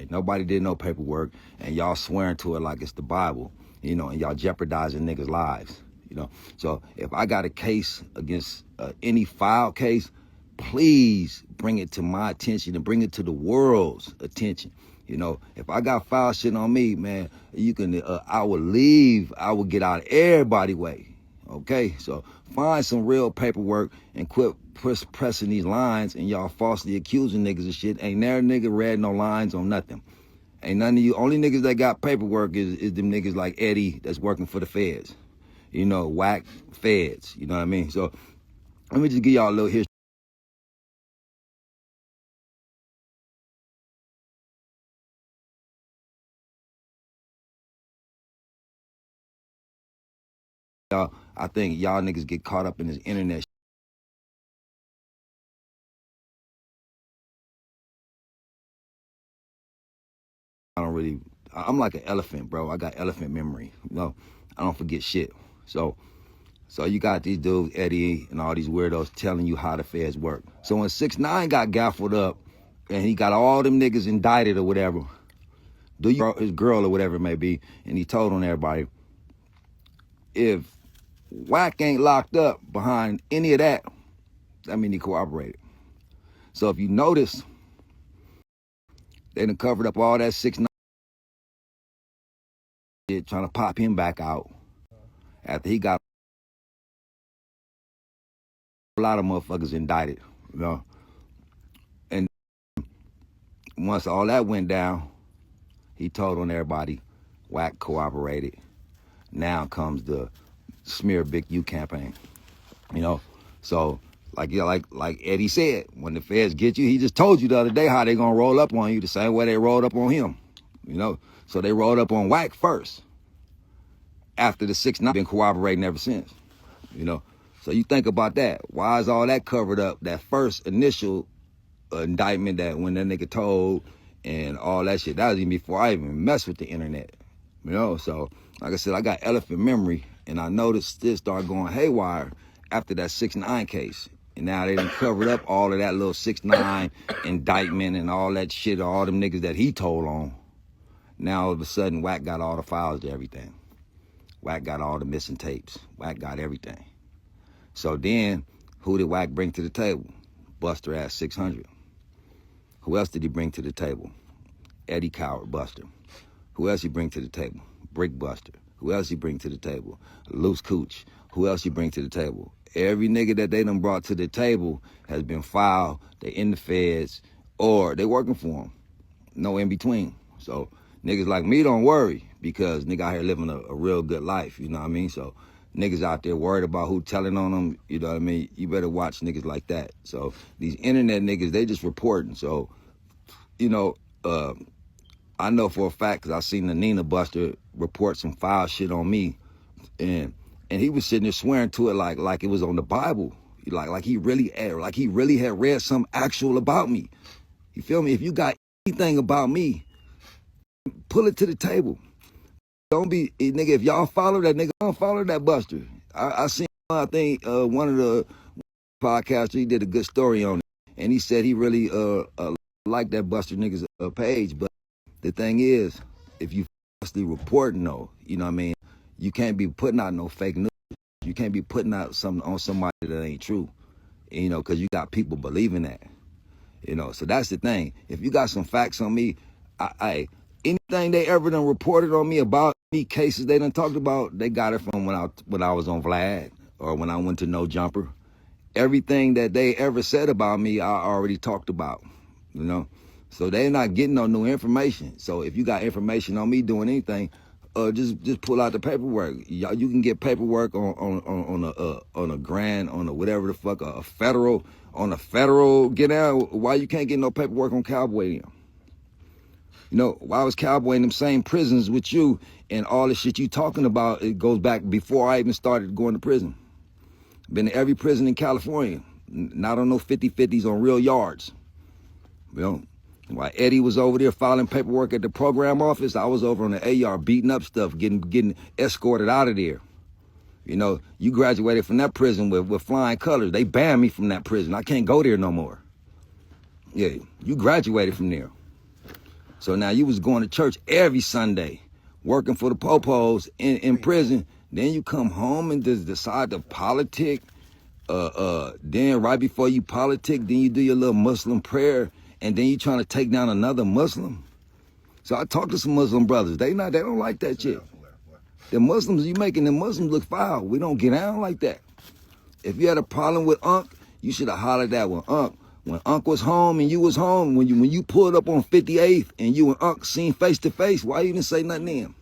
Ain't nobody did no paperwork, and y'all swearing to it like it's the Bible, you know, and y'all jeopardizing niggas' lives, you know. So if I got a case against any file case, please bring it to my attention and bring it to the world's attention. You know, if I got foul shit on me, man, you can, I will leave. I will get out of everybody's way. Okay, so find some real paperwork and quit pressing these lines and y'all falsely accusing niggas of shit. Ain't never nigga read no lines on nothing. Ain't none of you, only niggas that got paperwork is them niggas like Eddie that's working for the Feds. You know, Wack, F.E.D.s, you know what I mean? So let me just give y'all a little history. I think y'all niggas get caught up in this internet. I'm like an elephant, bro. I got elephant memory. You know, I don't forget shit. So you got these dudes, Eddie, and all these weirdos telling you how the Feds work. So when 6ix9ine got gaffled up, and he got all them niggas indicted or whatever, his girl or whatever it may be, and he told on everybody, if Wack ain't locked up behind any of that, that mean he cooperated. So if you notice, they done covered up all that 6ix9ine shit, trying to pop him back out after he got a lot of motherfuckers indicted, you know. And once all that went down, he told on everybody, Wack cooperated. Now comes the smear Big U campaign, you know. So like Eddie said, when the Feds get you, he just told you the other day how they gonna roll up on you the same way they rolled up on him, you know. So they rolled up on Wack first. After the 6ix9ine been cooperating ever since, you know. So you think about that. Why is all that covered up? That first initial indictment that when that nigga told and all that shit, that was even before I even messed with the internet, you know. So like I said, I got elephant memory, and I noticed this started going haywire after that 6ix9ine case. And now they done covered up all of that little 6ix9ine indictment and all that shit, all them niggas that he told on. Now all of a sudden, Wack got all the files to everything. Wack got all the missing tapes. Wack got everything. So then, who did Wack bring to the table? Buster ass 600. Who else did he bring to the table? Eddie Coward Buster. Who else he bring to the table? Brick Buster. Who else he bring to the table? Loose Cooch. Who else he bring to the table? Every nigga that they done brought to the table has been filed. They in the Feds or they working for them. No in between. So niggas like me don't worry because nigga out here living a real good life, you know what I mean? So niggas out there worried about who telling on them, you know what I mean? You better watch niggas like that. So these internet niggas, they just reporting. So, you know, I know for a fact because I seen the Nina Buster report some foul shit on me, and he was sitting there swearing to it like it was on the Bible, like he really had read some actual about me. You feel me? If you got anything about me, pull it to the table. Don't be, nigga, if y'all follow that nigga, don't follow that Buster. I seen, I think, one of the podcasters, he did a good story on it. And he said he really liked that Buster nigga's page. But the thing is, if you falsely reporting though, you know what I mean? You can't be putting out no fake news. You can't be putting out something on somebody that ain't true. You know, because you got people believing that. You know, so that's the thing. If you got some facts on me, anything they ever done reported on me about any cases they done talked about, they got it from when I was on Vlad or when I went to No Jumper. Everything that they ever said about me, I already talked about, you know. So they're not getting no new information. So if you got information on me doing anything, just pull out the paperwork. Y'all, you can get paperwork on a grand, on a whatever the fuck, a federal get out. Why you can't get no paperwork on Cowboy then? You know, why was Cowboy in them same prisons with you and all the shit you talking about, it goes back before I even started going to prison. Been to every prison in California, not on no 50-50s on real yards. You know, while Eddie was over there filing paperwork at the program office, I was over on the AR beating up stuff, getting escorted out of there. You know, you graduated from that prison with flying colors. They banned me from that prison. I can't go there no more. Yeah, you graduated from there. So now you was going to church every Sunday, working for the popos in prison. Then you come home and just decide to politic. Then right before you politic, then you do your little Muslim prayer, and then you trying to take down another Muslim. So I talked to some Muslim brothers. They don't like that shit. The Muslims, you making the Muslims look foul. We don't get down like that. If you had a problem with Unc, you should have hollered at when Unc was home and you was home, when you pulled up on 58th and you and Unc seen face to face, why you didn't say nothing then?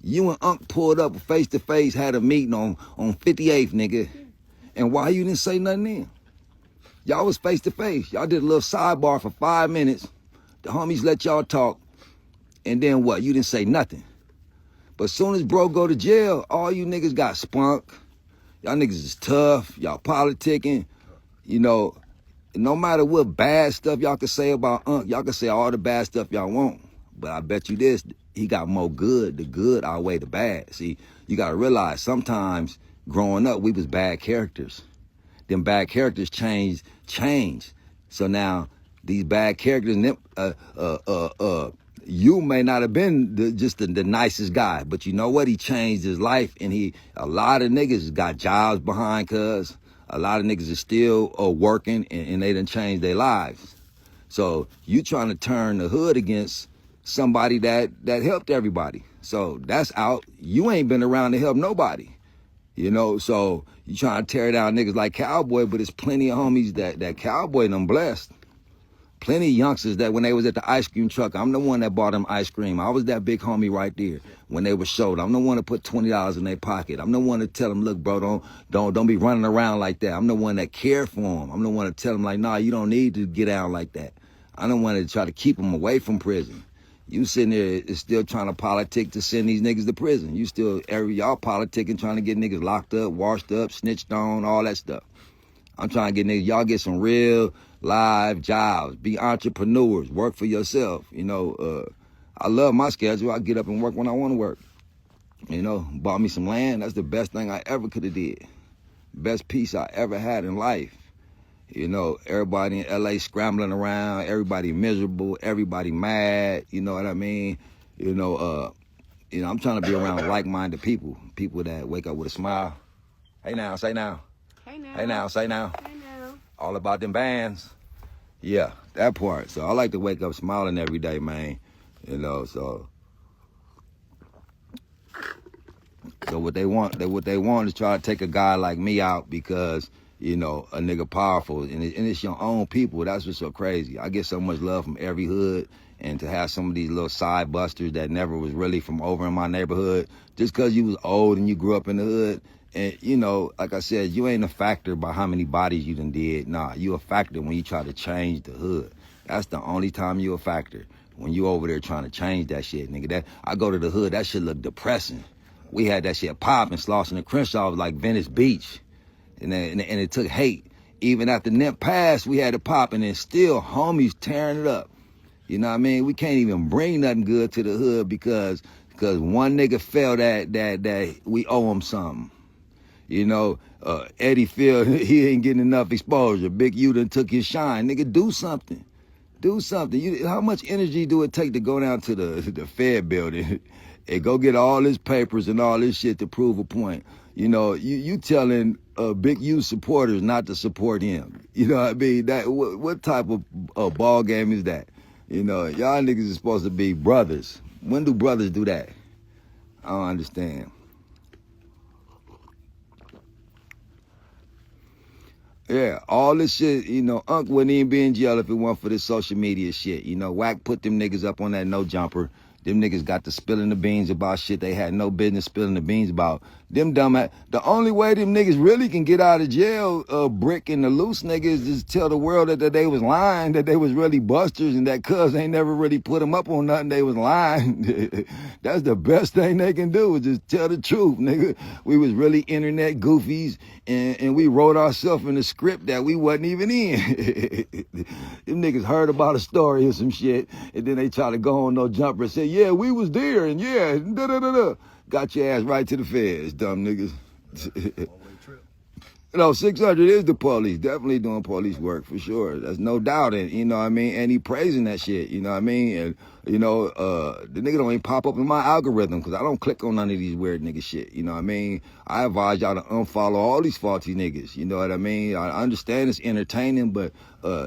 You and Unc pulled up face to face, had a meeting on 58th, nigga. And why you didn't say nothing then? Y'all was face to face. Y'all did a little sidebar for 5 minutes. The homies let y'all talk. And then what? You didn't say nothing. But as soon as bro go to jail, all you niggas got spunk. Y'all niggas is tough. Y'all politicking. You know, no matter what bad stuff y'all can say about Unc, y'all can say all the bad stuff y'all want. But I bet you this, he got more good. The good outweigh the bad. See, you got to realize sometimes growing up, we was bad characters. Them bad characters change. So now these bad characters, you may not have been just the nicest guy, but you know what? He changed his life, and a lot of niggas got jobs behind cuz. A lot of niggas are still working, and they done changed their lives. So you trying to turn the hood against somebody that helped everybody. So that's out. You ain't been around to help nobody. You know, so you trying to tear down niggas like Cowboy, but there's plenty of homies that Cowboy done blessed. Plenty of youngsters that when they was at the ice cream truck, I'm the one that bought them ice cream. I was that big homie right there when they were showed. I'm the one to put $20 in their pocket. I'm the one to tell them, look, bro, don't be running around like that. I'm the one that care for them. I'm the one to tell them, like, nah, you don't need to get out like that. I'm the one to try to keep them away from prison. You sitting there still trying to politic to send these niggas to prison. You still, y'all politicking, trying to get niggas locked up, washed up, snitched on, all that stuff. I'm trying to get niggas, y'all get some real live jobs, be entrepreneurs, work for yourself. You know, I love my schedule. I get up and work when I want to work. You know, bought me some land. That's the best thing I ever could have did. Best piece I ever had in life. You know, everybody in L.A. scrambling around, everybody miserable, everybody mad, you know what I mean? You know, I'm trying to be around like-minded people that wake up with a smile. Hey now, say now. Hey now. Hey now, say now. Hey now. All about them bands. Yeah, that part. So I like to wake up smiling every day, man. You know, so what they want is try to take a guy like me out because, you know, a nigga powerful, and it's your own people. That's what's so crazy. I get so much love from every hood, and to have some of these little side busters that never was really from over in my neighborhood, just because you was old and you grew up in the hood, and, you know, like I said, you ain't a factor by how many bodies you done did. Nah, you a factor when you try to change the hood. That's the only time you a factor, when you over there trying to change that shit, nigga. I go to the hood, that shit look depressing. We had that shit popping. Slauson and Crenshaw was like Venice Beach. And it took hate. Even after Nip passed, we had it popping, and still homies tearing it up. You know what I mean? We can't even bring nothing good to the hood because one nigga felt that we owe him something. You know, Eddie feel he ain't getting enough exposure. Big U done took his shine. Nigga, do something. Do something. How much energy do it take to go down to the F.E.D. building and go get all his papers and all this shit to prove a point? You know, you telling Big U supporters not to support him. You know what I mean? What type of ball game is that? You know, y'all niggas is supposed to be brothers. When do brothers do that? I don't understand. Yeah, all this shit, you know, Unc wouldn't even be in jail if it weren't for this social media shit. You know, Wack put them niggas up on that no jumper. Them niggas got to spilling the beans about shit they had no business spilling the beans about. Them the only way them niggas really can get out of jail, Brick and the loose niggas, is tell the world that they was lying, that they was really busters, and that cuz ain't never really put them up on nothing, they was lying. That's the best thing they can do, is just tell the truth, nigga. We was really internet goofies, and we wrote ourselves in a script that we wasn't even in. Them niggas heard about a story or some shit, and then they try to go on no jumper and say, yeah, we was there, and yeah, da-da-da-da. Got your ass right to the feds, dumb niggas. No, 600 is the police. Definitely doing police work for sure. There's no doubt in, you know what I mean? And he praising that shit, you know what I mean? And, you know, the nigga don't even pop up in my algorithm because I don't click on none of these weird nigga shit, you know what I mean? I advise y'all to unfollow all these faulty niggas, you know what I mean? I understand it's entertaining, but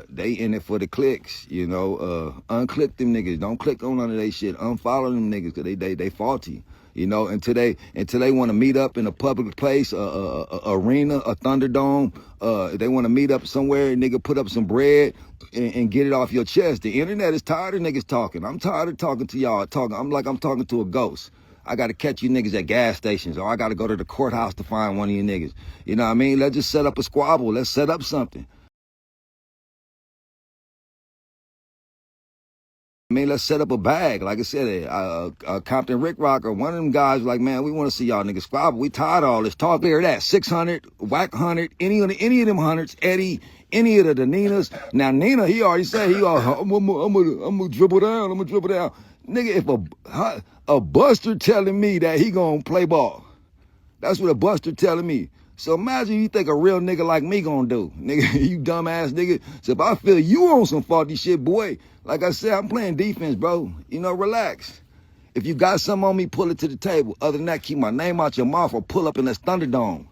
they in it for the clicks, you know? Unclick them niggas. Don't click on none of they shit. Unfollow them niggas because they faulty. You know, until they want to meet up in a public place, a arena, a Thunderdome, they want to meet up somewhere, nigga, put up some bread and get it off your chest. The internet is tired of niggas talking. I'm tired of talking to y'all. I'm talking to a ghost. I got to catch you niggas at gas stations, or I got to go to the courthouse to find one of you niggas. You know what I mean? Let's just set up a squabble. Let's set up something. I mean, let's set up a bag. Like I said, Compton Rick Rock or one of them guys was like, man, we want to see y'all niggas squabble. We tired of all this talk. Clear that. 600, Wack 100, any of them hundreds, Eddie, any of the Ninas. Now, Nina, he already said, I'm gonna dribble down. I'm gonna dribble down. Nigga, if a buster telling me that he gonna play ball, that's what a buster telling me. So imagine you think a real nigga like me gonna do. Nigga, you dumbass nigga. So if I feel you on some faulty shit, boy, like I said, I'm playing defense, bro. You know, relax. If you got something on me, pull it to the table. Other than that, keep my name out your mouth or pull up in this Thunderdome.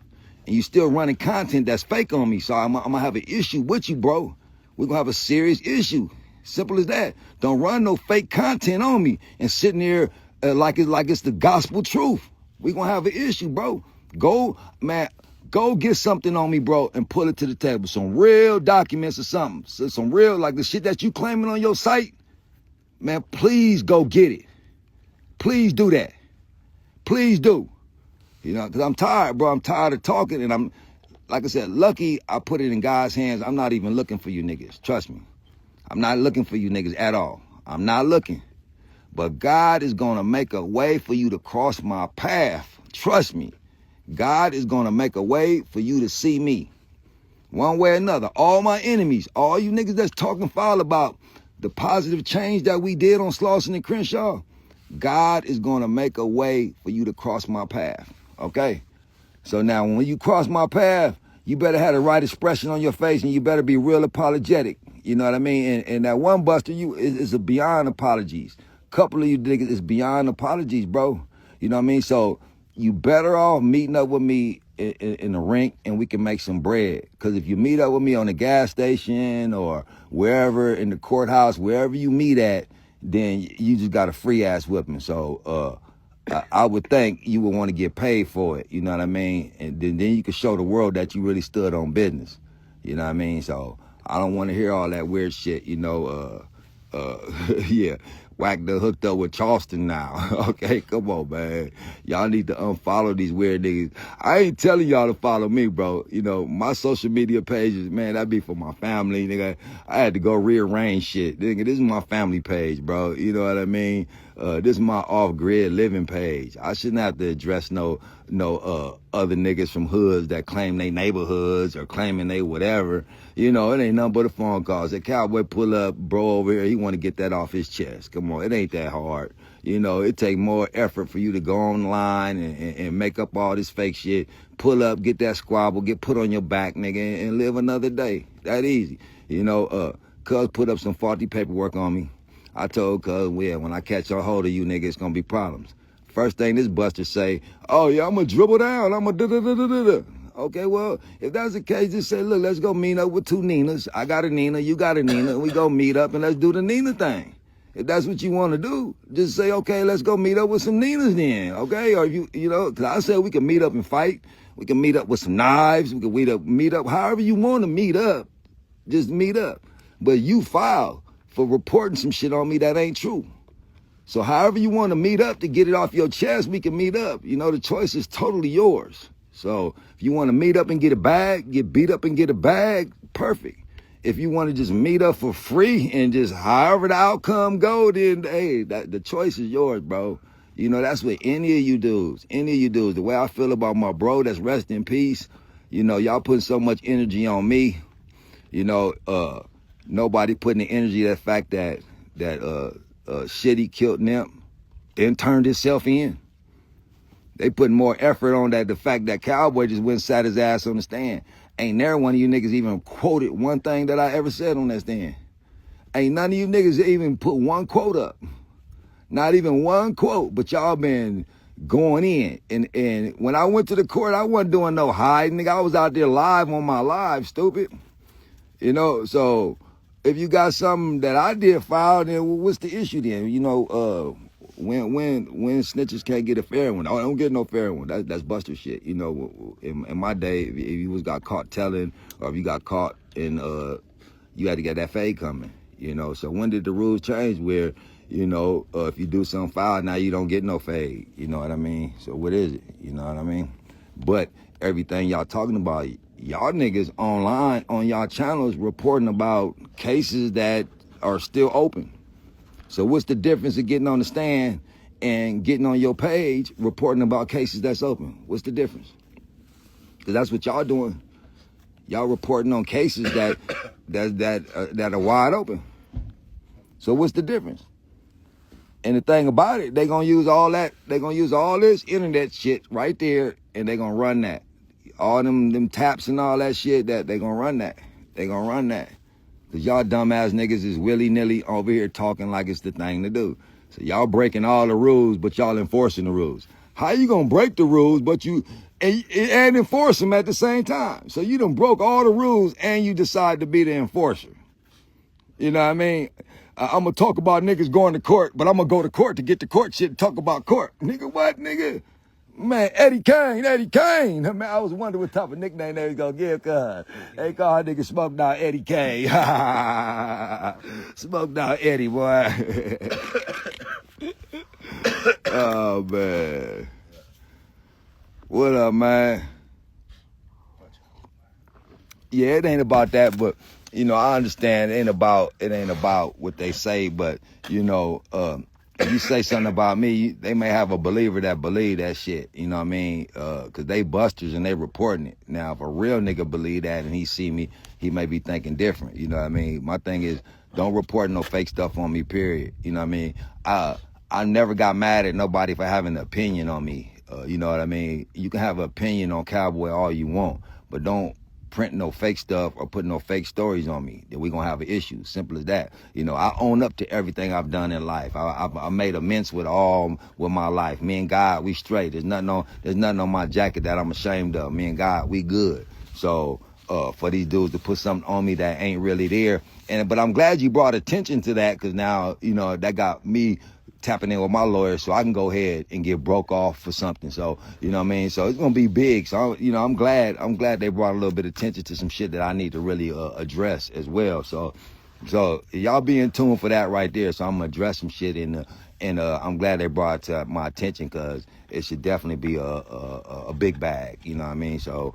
And you still running content that's fake on me. So I'm gonna have an issue with you, bro. We're gonna have a serious issue. Simple as that. Don't run no fake content on me and sitting there like it's the gospel truth. We're gonna have an issue, bro. Go get something on me, bro, and pull it to the table. Some real documents or something. So some real, like the shit that you claiming on your site. Man, please go get it. Please do that. Please do. You know, because I'm tired, bro. I'm tired of talking. And I'm, like I said, lucky I put it in God's hands. I'm not even looking for you niggas. Trust me. I'm not looking for you niggas at all. I'm not looking. But God is going to make a way for you to cross my path. Trust me. God is going to make a way for you to see me. One way or another. All my enemies, all you niggas that's talking foul about the positive change that we did on Slauson and Crenshaw, God is going to make a way for you to cross my path. Okay? So now when you cross my path, you better have the right expression on your face and you better be real apologetic. You know what I mean? And that one buster, is beyond apologies. Couple of you niggas is beyond apologies, bro. You know what I mean? So you better off meeting up with me in the rink and we can make some bread. Because if you meet up with me on the gas station or wherever, in the courthouse, wherever you meet at, then you just got a free ass whipping. So I would think you would want to get paid for it. You know what I mean? And then you can show the world that you really stood on business. You know what I mean? So I don't want to hear all that weird shit, you know. Yeah. Wack done hooked up with Charleston now. Okay, come on, man. Y'all need to unfollow these weird niggas. I ain't telling y'all to follow me, bro. You know, my social media pages, man, that be for my family, nigga. I had to go rearrange shit. Nigga, this is my family page, bro. You know what I mean? This is my off-grid living page. I shouldn't have to address no other niggas from hoods that claim they neighborhoods or claiming they whatever. You know, it ain't nothing but a phone call. That Cowboy pull up, bro over here, he want to get that off his chest. Come on, it ain't that hard. You know, it take more effort for you to go online and make up all this fake shit, pull up, get that squabble, get put on your back, nigga, and live another day. That easy. You know, Cuz put up some faulty paperwork on me. I told Cuz, well, when I catch a hold of you, nigga, it's gonna be problems. First thing this buster say, oh yeah, I'm gonna dribble down, I'm gonna da-da-da-da-da-da. Okay, well, if that's the case, just say, look, let's go meet up with two Ninas. I got a Nina, you got a Nina, and we go meet up and let's do the Nina thing. If that's what you want to do, just say, okay, let's go meet up with some Ninas then, okay? Or you know, because I said we can meet up and fight. We can meet up with some knives. We can meet up however you want to meet up. Just meet up. But you file for reporting some shit on me that ain't true. So however you want to meet up to get it off your chest, we can meet up. You know, the choice is totally yours. So if you want to meet up and get a bag, get beat up and get a bag, perfect. If you want to just meet up for free and just however the outcome go, then hey, the choice is yours, bro. You know, that's what any of you dudes. The way I feel about my bro that's rest in peace, you know, y'all putting so much energy on me. You know, nobody putting the energy, that fact that Shitty killed Nip, then turned himself in. They putting more effort on that, the fact that Cowboy just went and sat his ass on the stand. Ain't never one of you niggas even quoted one thing that I ever said on that stand. Ain't none of you niggas even put one quote up. Not even one quote, but y'all been going in. And when I went to the court, I wasn't doing no hiding, nigga. I was out there live on my live, stupid. You know, so if you got something that I did file, then what's the issue then? You know, when snitches can't get a fair one, I don't get no fair one. That's Buster shit. You know, in my day, if you got caught telling, or if you got caught in, you had to get that fade coming. You know, so when did the rules change where, you know, if you do something foul, now you don't get no fade? You know what I mean? So what is it? You know what I mean? But everything y'all talking about, y'all niggas online on y'all channels reporting about cases that are still open. So what's the difference of getting on the stand and getting on your page reporting about cases that's open? What's the difference? Because that's what y'all doing. Y'all reporting on cases that are wide open. So what's the difference? And the thing about it, they gonna use all that. They gonna use all this internet shit right there, and they gonna run that. All them taps and all that shit, that they gonna run that. They gonna run that. Cause y'all dumbass niggas is willy-nilly over here talking like it's the thing to do. So y'all breaking all the rules, but y'all enforcing the rules. How you gonna break the rules, but you and enforce them at the same time? So you done broke all the rules and you decide to be the enforcer. You know what I mean? I'm gonna talk about niggas going to court, but I'm gonna go to court to get the court shit and talk about court. Nigga, what, nigga? Man, Eddie Kane. Man, I was wondering what type of nickname they was gonna give, cuz. They call that nigga Smoke Down Eddie Kane. Smoke Down Eddie, boy. Oh, man. What up, man? Yeah, it ain't about that, but you know, I understand it ain't about what they say, but you know, if you say something about me, they may have a believer that believe that shit. You know what I mean? Cause they busters and they reporting it. Now, if a real nigga believe that and he see me, he may be thinking different. You know what I mean? My thing is, don't report no fake stuff on me, period. You know what I mean? I never got mad at nobody for having an opinion on me. You know what I mean? You can have an opinion on Cowboy all you want, but don't print no fake stuff or put no fake stories on me. That we gonna have an issue. Simple as that. You know, I own up to everything I've done in life. I made amends with my life. Me and God, we straight. There's nothing on my jacket that I'm ashamed of. Me and God, we good. So for these dudes to put something on me that ain't really there. But I'm glad you brought attention to that, because now, you know, that got me tapping in with my lawyer so I can go ahead and get broke off for something. So, you know what I mean? So it's going to be big. So, you know, I'm glad they brought a little bit of attention to some shit that I need to really address as well. So y'all be in tune for that right there. So I'm going to address some shit and I'm glad they brought it to my attention, because it should definitely be a big bag. You know what I mean? So